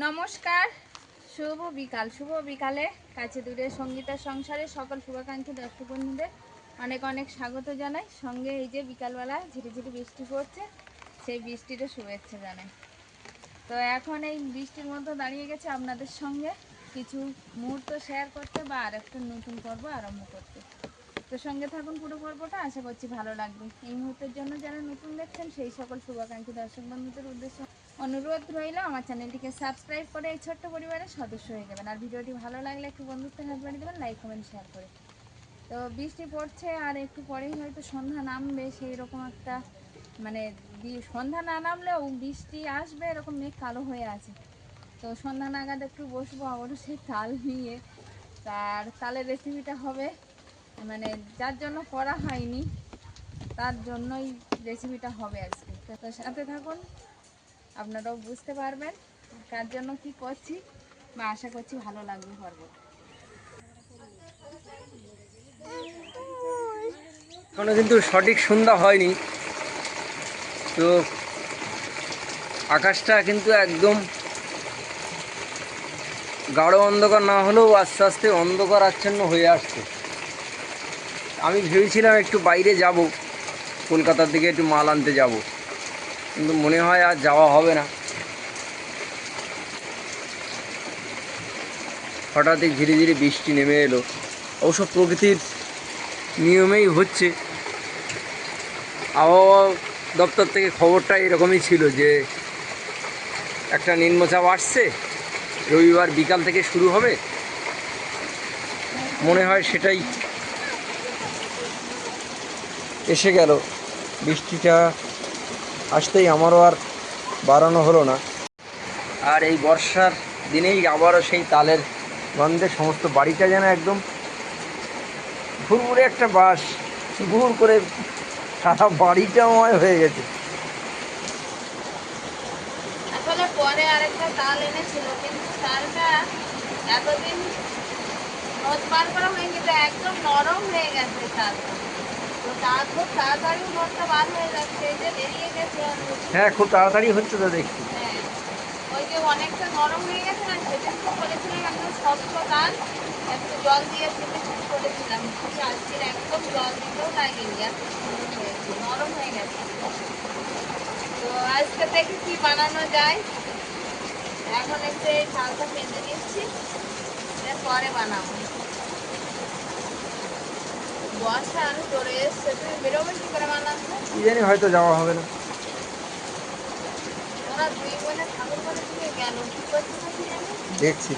নমস্কার, শুভ বিকালে কাছে দূরে সঙ্গীতার সংসারে সকল শুভাকাঙ্ক্ষী দর্শক বন্ধুদের অনেক অনেক স্বাগত জানাই। সঙ্গে এই যে বিকালবেলা ঝিরিঝিরি বৃষ্টি পড়ছে, সেই বৃষ্টিরও শুভেচ্ছা জানাই। তো এখন এই বৃষ্টির মধ্যে দাঁড়িয়ে গেছে আপনাদের সঙ্গে কিছু মুহূর্ত শেয়ার করতে বা আর একটা নতুন পর্ব আরম্ভ করতে। তো সঙ্গে থাকুন, পুরো পর্বটা আশা করছি ভালো লাগবে। এই মুহূর্তের জন্য যারা নতুন দেখছেন সেই সকল শুভাকাঙ্ক্ষী দর্শক বন্ধুদের উদ্দেশ্যে অনুরোধ রইল আমার চ্যানেলটিকে সাবস্ক্রাইব করে এই ছোট্ট পরিবারের সদস্য হয়ে যাবেন। আর ভিডিওটি ভালো লাগলে একটু বন্ধুত্বের হাত বাড়িয়ে দেবেন, লাইক কমেন্ট শেয়ার করে। তো বৃষ্টি পড়ছে আর একটু পরেই হয়তো সন্ধ্যা নামবে, সেই রকম একটা মানে সন্ধ্যা না নামলেও বৃষ্টি আসবে এরকম মেঘ কালো হয়ে আছে। তো সন্ধ্যা নাগাদ একটু বসবো আবারও সেই তাল নিয়ে। তার তালের রেসিপিটা হবে মানে যার জন্য করা হয়নি তার জন্যই রেসিপিটা হবে আজকে। তো সাথে থাকুন, আপনারাও বুঝতে পারবেন কার জন্য কি করছি বা আশা করছি ভালো লাগবে পর্ব। এখনো কিন্তু সঠিক সন্ধ্যা হয়নি, তো আকাশটা কিন্তু একদম গাঢ় অন্ধকার না হলেও আস্তে আস্তে অন্ধকার আচ্ছন্ন হয়ে আসছে। আমি ভেবেছিলাম একটু বাইরে যাব, কলকাতার দিকে একটু মাল আনতে যাব, কিন্তু মনে হয় আর যাওয়া হবে না। হঠাৎই ধীরে ধীরে বৃষ্টি নেমে এলো। অবশ্য প্রকৃতির নিয়মেই হচ্ছে। আবহাওয়া দপ্তর থেকে খবরটা এরকমই ছিল যে একটা নিম্নচাপ আসছে, রবিবার বিকাল থেকে শুরু হবে। মনে হয় সেটাই এসে গেল। বৃষ্টিটা আসতেই আমারও আর বাড়ানো হলো না। আর এই বর্ষার দিনেই আবারও সেই তালের গন্ধে সমস্ত বাড়িটা যেন একদম ভুরভুরে একটা বাস, ভুর করে সারা বাড়িটাময় হয়ে গেছে। আসলে পরে আরেকটা তাল এনেছিল, কিন্তু তালটা এতদিন নদ বার করা হয়ে গেছে, একদম নরম হয়ে গেছে তালটা। তো তাল খুব তাড়াতাড়ি নদটা বার হয়ে যাচ্ছে, এই যে বেরিয়ে গেছে। হ্যাঁ, খুব তাড়াতাড়ি হচ্ছে তো দেখছি। হ্যাঁ, ওই যে অনেকটা নরম হয়ে গেছে না, সেদিন তো করেছিলাম একদম শক্ত তাল, একটু জল দিয়ে চেপে চেপে করেছিলাম, কিন্তু আজকের একদম জল দিতেও লাগেনি, এত সুন্দর হয়েছে, নরম হয়ে গেছে। তো আজকে দেখি কি বানানো যায়। এখন একটু এই তালটা পেঁচে নিচ্ছি, পরে বানাবো। বর্ষা আরো চলে এসছে, তুমি বেরোবে কি করে বানাতে? কি জানি, হয়তো যাওয়া হবে না। ওরা দুই বোনে ঠাকুর ঘরের দিকে গেল, কি করছে না কি জানি। দেখছি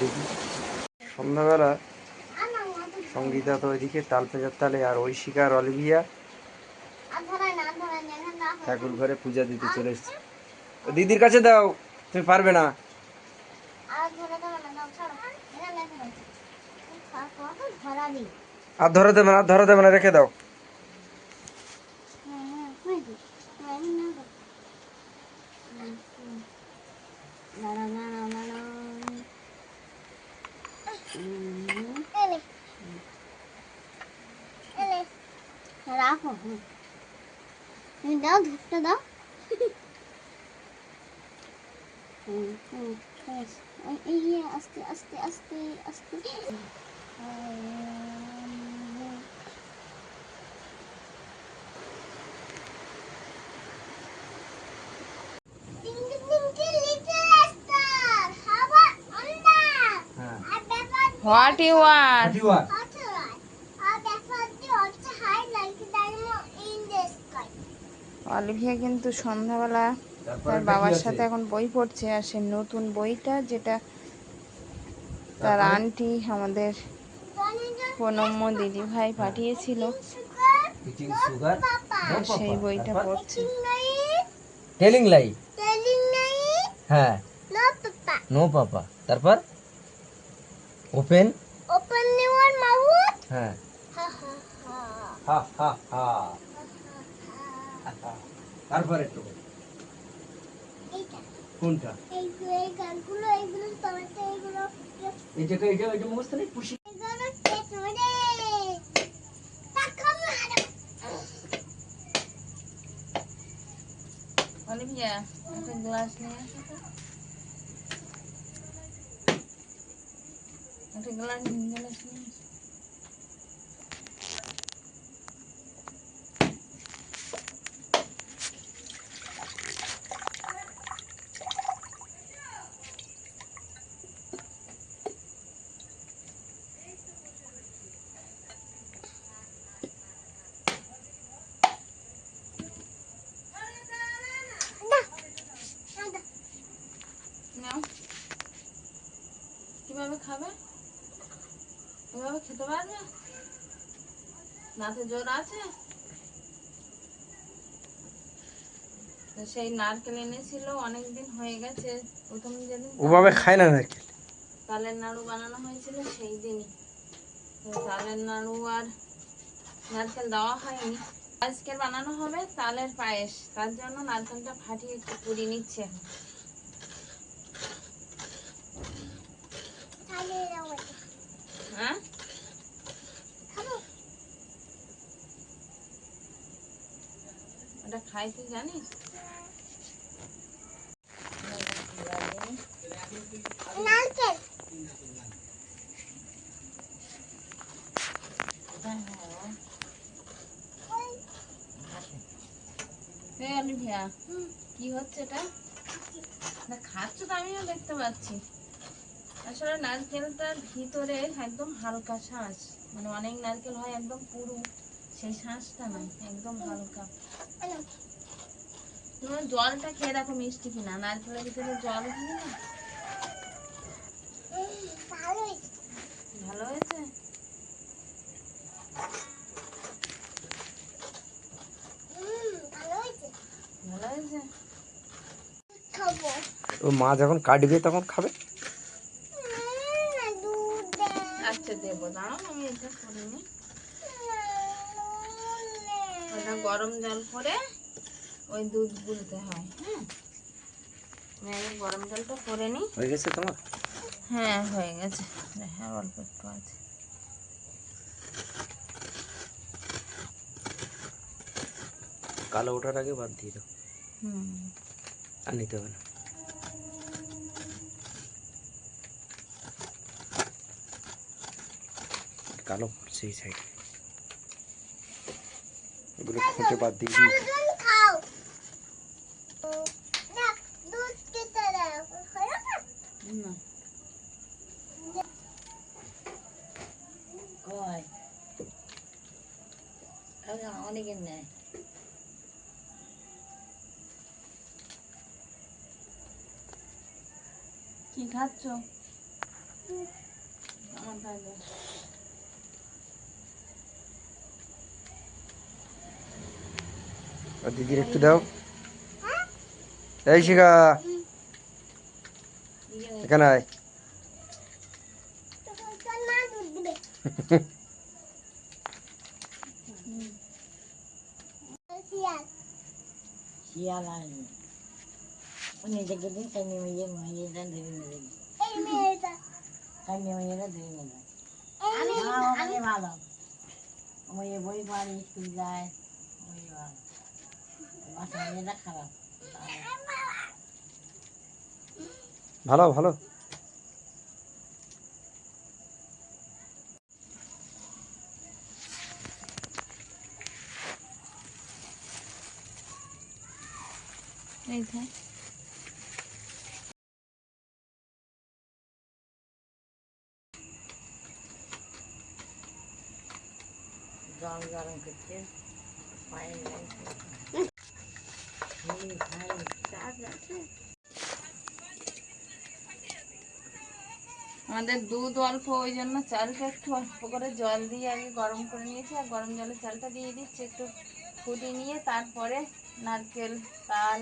সন্ধ্যাবেলা সঙ্গীতা তো ওইদিকে তাল পেঁচার তালে, আর ঐশিকা আর অলিভিয়া ঠাকুর ঘরে পূজা দিতে চলে এসছে। দিদির কাছে দাও, তুমি পারবে না। আর ধরে দেবে না, ধরে দেবে না, রেখে দাও। রাখো, দাও ধূপটা দাও। আস্তে আস্তে আস্তে আস্তে। What you want? অলিভিয়া কিন্তু সন্ধ্যাবেলা তার বাবার সাথে এখন বই পড়ছে, আর সে নতুন বইটা যেটা তার আন্টি আমাদের প্রণম্য দিদি ভাই পাঠিয়েছিল, সেই বইটা পড়ছে। টেলিং লাই, হ্যাঁ, নো পাপা। তারপর ওপেন ইওর মাউথ, হ্যাঁ, হা হা হা। তারপর একটু কোনটা, এইগুলো তোমারটা, এইগুলো এটা মুখস্থ নেই। পুষি অলিভিয়া একটা গ্লাস নিয়ে আসো তো। একটা গ্লাস নিয়ে গেলে নাও। কিভাবে খাবে? এভাবে খেতে পারবে? দাঁতে জোর আছে? তো সেই নারকেল এনেছিল, অনেকদিন হয়ে গেছে। প্রথম যেদিন ওভাবে খায় না নাকি? তালের নাড়ু বানানো হয়েছিল সেই দিনই। তো তালের নাড়ু আর নারকেল দেওয়া হয়নি। আজকে বানানো হবে তালের পায়েস, তার জন্য নারকেলটা ফাটিয়ে একটু পুড়িয়ে নিচ্ছে। হ্যাঁ, ওটা খাই তুই জানিস? নারকেল অলিভিয়া, কি হচ্ছে এটা? না খাচ্ছ তো আমিও দেখতে পাচ্ছি। আসলে নারকেলটার ভিতরে একদম হালকা শাঁস, মানে অনেক নারকেল হয় একদম পুরো, সেই শাঁসটা নয়, একদম হালকা। তুমি জলটা খেয়ে দেখো মিষ্টি কিনা, নারকেলের ভিতরে জল দিয়ে না। ভালো হয়েছে। ভালো হয়েছে? ভালো হয়েছে। ভালো হয়েছে। খাবো। ও মা যখন কাটবে তখন খাবে। দুধ দে। আচ্ছা দেবো, দাঁড়াও আমি এটা করে নিই। ওটা গরম জল করে ওই দুধ গুলতে হয়। হ্যাঁ, আমি আগে গরম জলটা করে নিই। হয়ে গেছে তোমার? হ্যাঁ হয়ে গেছে, হ্যাঁ অল্প একটু আছে। কালো ওঠার আগে বাদ দিয়ে দাও, হুম, আর নিতে হবে না। কালো সেই সাইডে এগুলো খুঁটে বাদ দিয়ে দিই। দুধ খাও। না, দুধ খেতে দাও। খাও না? না অনেকের নেয়। কি খাচ্ছ? আমার দাদা আর দিদির একটু দাও। এই শিখা, এখানে আয়। তোর মা দুধ দিবে। শিয়াল। শিয়াল আসবে, নিজেকে দিন কানি মেয়েটা ধরে নেবে, এই মেয়েটা। কানি মেয়েরা ধরে নেবে। এই মেয়েটা। ভালো, মেয়ে বই পড়ে, স্কুল যায়, ওই ভালো। বাসা মেয়েটা খারাপ। ভালো ভালো। এই যে জল গরম করছে, পায়ে আমাদের দুধ অল্প, ওই জন্য চালটা একটু অল্প করে জল দিয়ে আগে গরম করে নিয়েছি, আর গরম জলে চালটা দিয়ে দিচ্ছি একটু ফুটিয়ে নিয়ে, তারপরে নারকেল তাল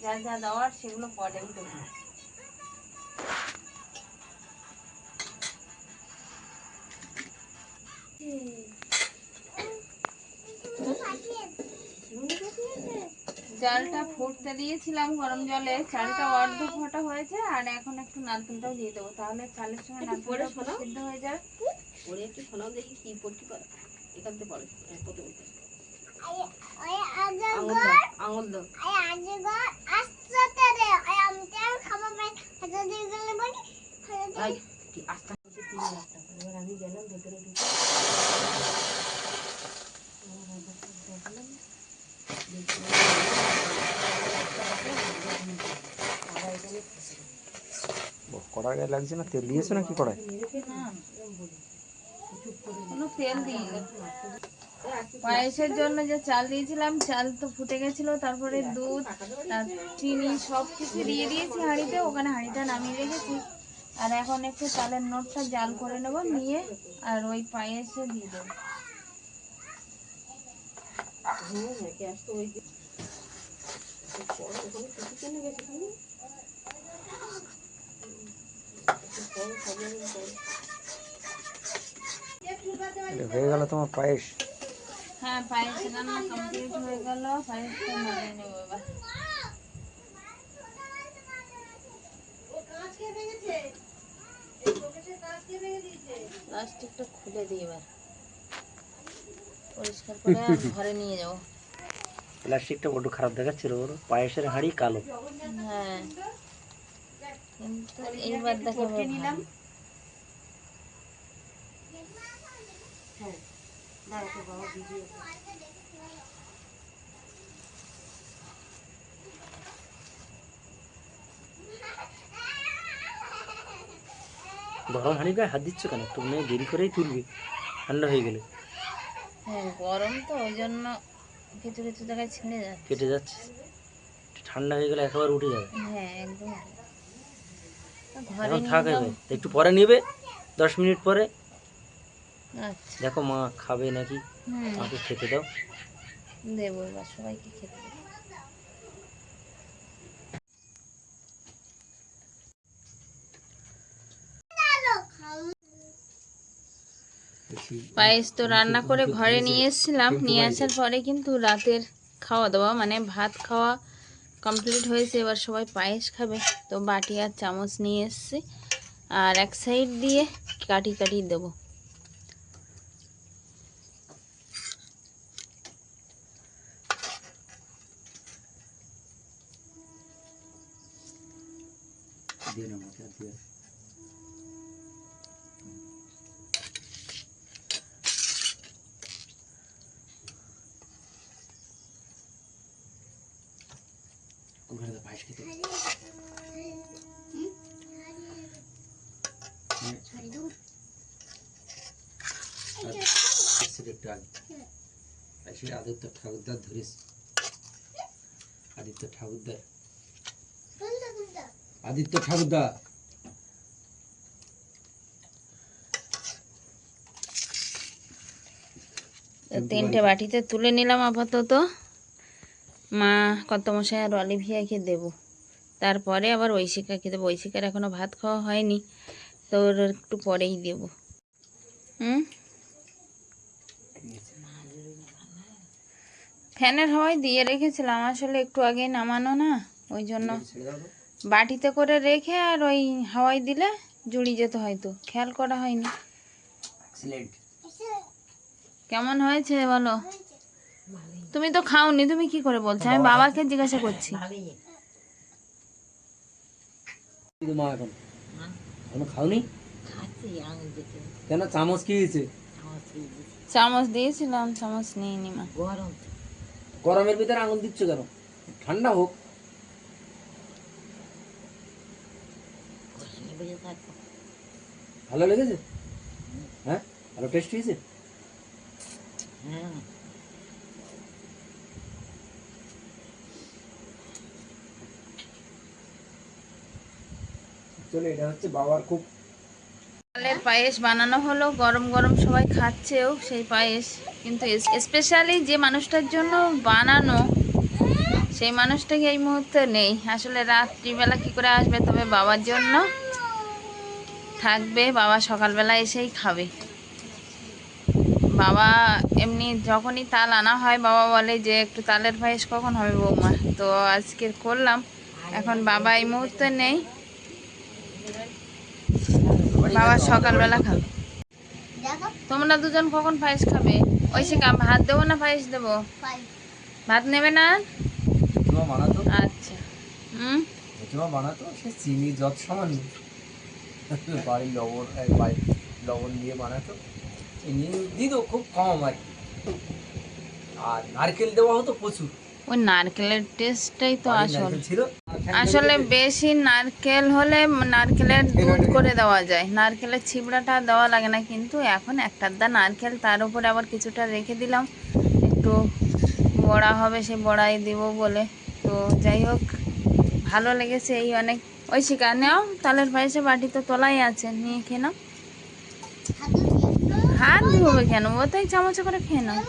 যা যা দেওয়ার সেগুলো পরেই দেবো। চালটা ফুটতে দিয়েছিলাম গরম জলে, চালটা অর্ধ ফোটা হয়েছে, আর এখন একটু নারকেলটাও দিয়ে দেবো, তাহলে চালের সঙ্গে নারকেলটা সিদ্ধ হয়ে যাবে। ওরে একটু শোনাও দেখি কি পড়তে পারে, এখান থেকে পড়ে প্রথমত আঙুল দাও। খাবো। এই, কি আস্তে আস্তে তুলে নাও। কড়াই গায়ে লাগছে না, তেল দিয়েছো নাকি কড়াই? না, কোনো তেল দিইনি। পায়েসের জন্য যে চাল দিয়েছিলাম, চাল তো ফুটে গেছিল, তারপরে দুধ আর চিনি সব কিছু দিয়ে দিয়েছি হাঁড়িতে, ওখানে হাঁড়িটা নামিয়ে রেখেছি। আর এখন একটু চালের নোটটা জাল করে নেব, নিয়ে আর ওই পায়েসে দিয়ে দেবো। গ্যাস তো ওই ওখানে কিছু কেনে গেছে তুমি এটা হয়ে গেল তোমার পায়েস। হ্যাঁ, পায়েস রান্না কমপ্লিট হয়ে গেল, পায়েসটা নামিয়ে নেব এবার। প্লাস্টিকটা খুলে দিই এবার, পরিষ্কার করে আর ঘরে নিয়ে যাবো। প্লাস্টিকটা বড্ড খারাপ দেখাচ্ছিল, বলো পায়েসের হাঁড়ি কালো। হ্যাঁ, কিন্তু এইবার দেখো নিলাম। গরম হাঁড়ি গায়ে হাত দিচ্ছ কেন? তুমি দেরি করেই তুলবে, ঠান্ডা হয়ে গেলে। হ্যাঁ, গরম তো ওই জন্য কিছু কিছু জায়গায় ছিঁড়ে যাচ্ছে। কেটে যাচ্ছে, ঠান্ডা হয়ে গেলে একেবারে উঠে যাবে। হ্যাঁ, একদম। ঘরে এখন নিয়ে থাক, যাবো। একটু পরে নেবে, 10 মিনিট পরে। আচ্ছা, দেখো মা খাবে নাকি, মাকে খেতে দাও। দেবো এবার সবাইকে খেতে দেবো। পায়েস তো রান্না করে ঘরে নিয়ে এসেছিলাম, নিয়ে আসার পরে কিন্তু রাতের খাওয়া দাওয়া মানে ভাত খাওয়া কমপ্লিট হয়েছে। এবার সবাই পায়েস খাবে, তো বাটি আর চামচ নিয়ে এসেছি, আর এক সাইড দিয়ে কাটি কাটি দেবো। পায়েস খেতে একটু আগে আদিত্য ঠাকুরদার ধরিস, আদিত্য ঠাকুরদার, আদিত্য ঠাকুরদা। তিনটে বাটিতে তুলে নিলাম আপাতত, মা কর্তামশাই আর অলিভিয়াকে দেবো, তারপরে আবার ঐশিকাকে দেবো। ঐশিকার এখনো ভাত খাওয়া হয়নি, তো ওর একটু পরেই দেবো। ফ্যানের হাওয়ায় দিয়ে রেখেছিলাম, আসলে একটু আগে নামানো না, ওই জন্য বাটিতে করে রেখে আর ওই হাওয়ায় দিলে জুড়ি যেত, হয়তো খেয়াল করা হয়নি। কেমন হয়েছে বলো? তুমি তো খাওনি, তুমি কি করে বলছো? আমি বাবাকে জিজ্ঞাসা করছি। মা এখনো খাওনি কেন? চামচ কি হয়েছে? চামচ দিয়েছিলাম, চামচ নিইনি মা। গরমের ভিতরে আঙুল দিচ্ছ কেন? ঠান্ডা হোক। ভালো লেগেছে? হ্যাঁ, ভালো টেস্ট হয়েছে। চলে, এটা হচ্ছে বাবার খুব চালের পায়েস বানানো হলো, গরম গরম সবাই খাচ্ছেও সেই পায়েস, কিন্তু স্পেশালি যে মানুষটার জন্য বানানো সেই মানুষটাকে এই মুহূর্তে নেই। আসলে রাত্রিবেলা কি করে আসবে, তবে বাবার জন্য থাকবে, বাবা সকালবেলা এসেই খাবে। বাবা এমনি যখনই তাল আনা হয় বাবা বলে যে একটু তালের পায়েস কখন হবে বৌমা, তো আজকে করলাম। এখন বাবা এই মুহূর্তে নেই, বাবা সকালবেলা খাবে। তোমরা দুজন কখন পায়েস খাবে? ঐশিকা, ভাত দেবো না পায়েস দেবো? ভাত নেবে না? বানাতো, আচ্ছা। বানাতো সে চিনি যত সামান্য, বাড়ির লবণ দিয়ে বানাতো, চিনি দিত খুব কম আর কি, আর নারকেল দেওয়া হতো প্রচুর। ওই নারকেলের টেস্টটাই তো আসল। ছিল আসলে বেশি নারকেল হলে নারকেলের দুধ করে দেওয়া যায়, নারকেলের ছিবড়াটা দেওয়া লাগে না, কিন্তু এখন একটা দা নারকেল তার উপরে আবার কিছুটা রেখে দিলাম, একটু বড়া হবে সেই বড়াই দিব বলে। তো যাই হোক, ভালো লেগেছে এই অনেক। ওই শিকার নেও, তালের পায়েসে বাটি তো তোলাই আছে, নিয়ে খেয়ে নাও। হাত ধুবে কেন, ও তো এই চামচে করে খেয়ে নাও।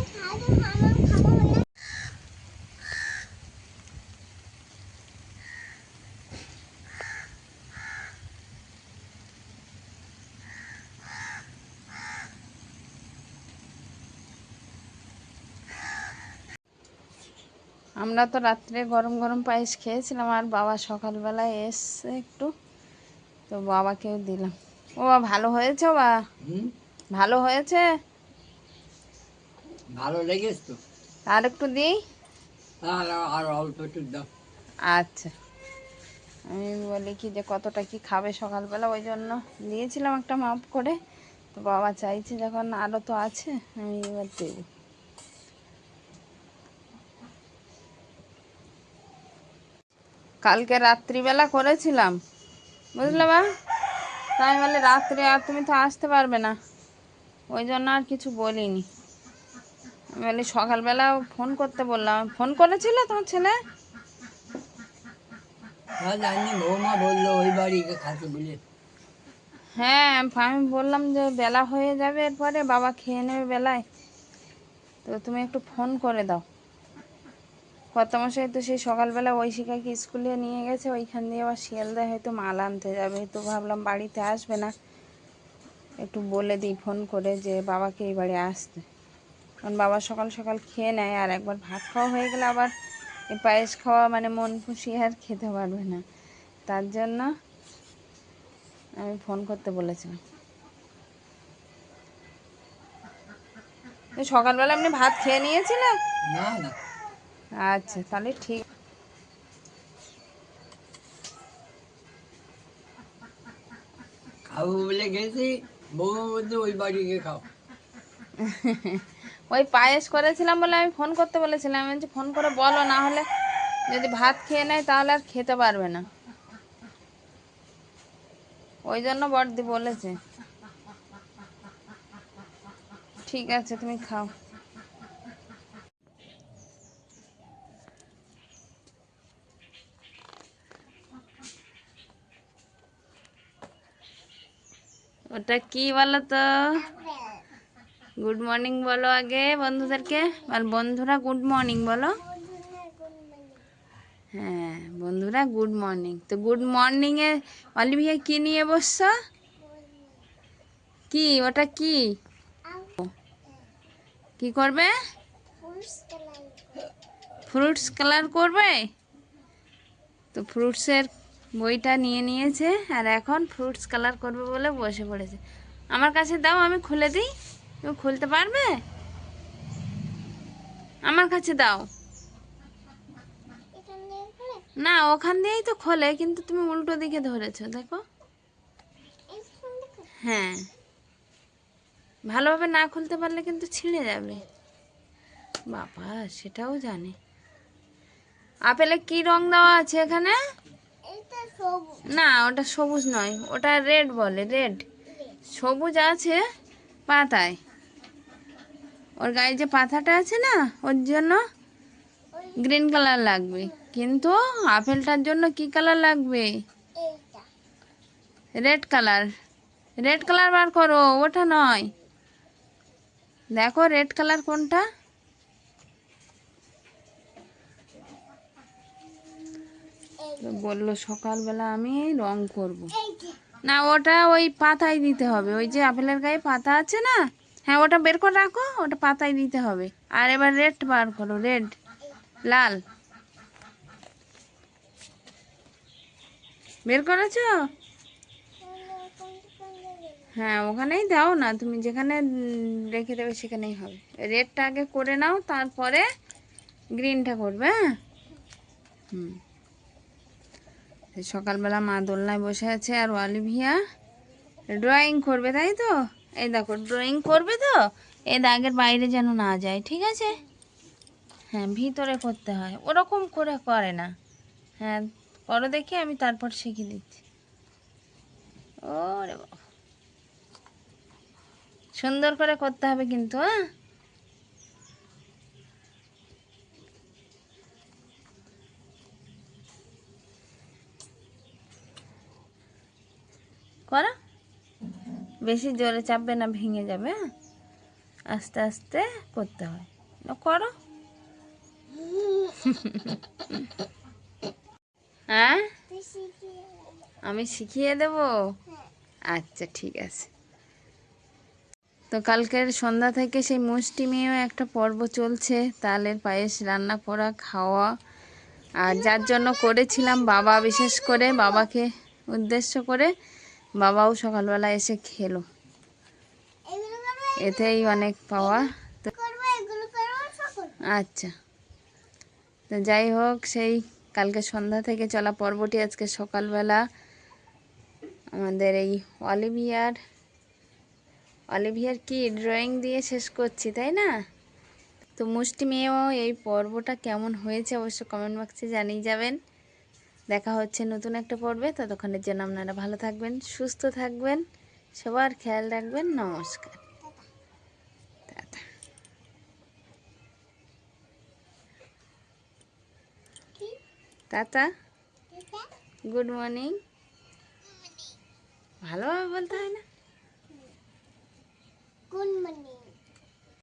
আমরা তো রাত্রে গরম গরম পায়েস খেয়েছিলাম, আর বাবা সকালবেলায় এসছে একটু, তো বাবাকেও দিলাম। ও বাবা, ভালো হয়েছে? বা ভালো হয়েছে, ভালো লেগেছে তো। আর একটু দিই? আর অল্প একটু দাও। আচ্ছা, আমি বলি কি যে কতটা কি খাবে সকালবেলা, ওই জন্য দিয়েছিলাম একটা মাপ করে। তো বাবা চাইছে যখন, আরও তো আছে, আমি এবার দেবো। কালকে রাত্রিবেলা করেছিলাম, বুঝলে বা, তাই বলে রাত্রে আর তুমি তো আসতে পারবে না, ওই জন্য আর কিছু বলিনি। আমি বলি সকালবেলা ফোন করতে বললাম। ফোন করেছিল তোমার ছেলে? জানি, বৌমা বললো ওই বাড়ি খাতে বলে। হ্যাঁ, আমি বললাম যে বেলা হয়ে যাবে, এরপরে বাবা খেয়ে নেবে বেলায়, তো তুমি একটু ফোন করে দাও। কর্তামশাই তো সেই সকালবেলা ঐশিকাকে স্কুলে নিয়ে গেছে, ওইখান দিয়ে আবার শিয়ালদায় হয়তো মাল আনতে যাবে, তো ভাবলাম বাড়িতে আসবে না, একটু বলে দিই ফোন করে যে বাবাকে এই বাড়ি আসতে। কারণ বাবা সকাল সকাল খেয়ে নেয়, আর একবার ভাত খাওয়া হয়ে গেলে আবার এই পায়েস খাওয়া মানে মন খুশি আর খেতে পারবে না, তার জন্য আমি ফোন করতে বলেছিলাম। তো সকালবেলা আপনি ভাত খেয়ে নিয়েছিলেন? না না, আচ্ছা, তাহলে ঠিক। খাবো বলে গেছি, বৌমা বলছে ওই বাড়ি গিয়ে খাও। ওই পায়েস করেছিলাম বলে আমি ফোন করতে বলেছিলাম, আমি বলছি ফোন করে বলো, না হলে যদি ভাত খেয়ে নেয় তাহলে আর খেতে পারবে না, ওই জন্য বড়দি বলেছে। ঠিক আছে, তুমি খাও। ওটা কি বলো তো? গুড মর্নিং বলো আগে বন্ধুদেরকে, আর বন্ধুরা গুড মর্নিং বলো। হ্যাঁ বন্ধুরা গুড মর্নিং। তো গুড মর্নিংয়ে অলিভিয়া কি নিয়ে বসছো? কি ওটা কি? কি করবে? ফ্রুটস কালার করবে। তো ফ্রুটসের বইটা নিয়ে নিয়েছে, আর এখন ফ্রুটস কালার করবে বলে বসে পড়েছে। আমার কাছে দাও, আমি খুলে দিই, তুমি খুলতে পারবে? আমার কাছে দাও। না, ওখান দিয়েই তো খোলে, কিন্তু তুমি উল্টো দিকে ধরেছো, দেখো। হ্যাঁ, ভালোভাবে না খুলতে পারলে কিন্তু ছিঁড়ে যাবে। বাবা, সেটাও জানে। আপেলে কি রং দেওয়া আছে এখানে? না, ওটা সবুজ নয়, ওটা রেড বলে, রেড। সবুজ আছে পাতায়, ওর গায়ে যে পাতাটা আছে না, ওর জন্য গ্রিন কালার লাগবে, কিন্তু আপেলটার জন্য কি কালার লাগবে? Red colour. রেড কালার বার করো, ওটা নয়, দেখো রেড কালার কোনটা। বললো সকালবেলা আমি রং করব। না, ওটা ওই পাতায় দিতে হবে, ওই যে আপেলের গায়ে পাতা আছে না, হ্যাঁ ওটা বের করে রাখো, ওটা পাতায় দিতে হবে। আর এবার রেড বার করো, রেড, লাল। বের করেছো? হ্যাঁ, ওখানেই দাও না, তুমি যেখানে রেখে দেবে সেখানেই হবে। রেডটা আগে করে নাও, তারপরে গ্রিনটা করবে। হ্যাঁ, হুম। সকালবেলা মা দোলনায় বসে আছে, আর অলিভিয়া ড্রয়িং করবে, তাই তো? এই দেখো ড্রয়িং করবে, তো এই দাগের বাইরে যেন না যায়, ঠিক আছে? হ্যাঁ, ভিতরে করতে হয়, ওরকম করে করে না। হ্যাঁ, করো দেখি, আমি তারপর শিখিয়ে দিচ্ছি। ওরে বাবা, সুন্দর করে করতে হবে কিন্তু, হ্যাঁ। করো, বেশি জোরে চাপবে না, ভেঙে যাবে, হ্যাঁ। আস্তে আস্তে করতে হয়। করো। হ্যাঁ, তুই শিখিয়ে আমি শিখিয়ে দেব। আচ্ছা ঠিক আছে। তো কালকের সন্ধ্যা থেকে সেই মুষ্টিমেয় একটা পর্ব চলছে, তালের পায়েস রান্না করা, খাওয়া। আর যার জন্য করেছিলাম, বাবা বিশেষ করে, বাবাকে উদ্দেশ্য করে, বাবাও সকালবেলা এসে খেলো। এগুলো করবো, এতেই অনেক পাওয়া। তো করবো, এগুলো করবো, সকল। আচ্ছা, তো যাই হোক, সেই কালকে সন্ধ্যা থেকে চলা পর্বটি আজকে সকালবেলা আমাদের এই অলিভিয়ার কি ড্রয়িং দিয়ে শেষ করছি, তাই না? তো মুষ্টি মেয়েও এই পর্বটা কেমন হয়েছে অবশ্য কমেন্ট বক্সে জানিয়ে যাবেন। দেখা হচ্ছে নতুন একটা পর্বে, ততক্ষণের জন্য আপনারা ভালো থাকবেন, সুস্থ থাকবেন, সবার খেয়াল রাখবেন। নমস্কার, টাটা। টাটা, এটা গুড মর্নিং। ভালোভাবে বলতে হয় না?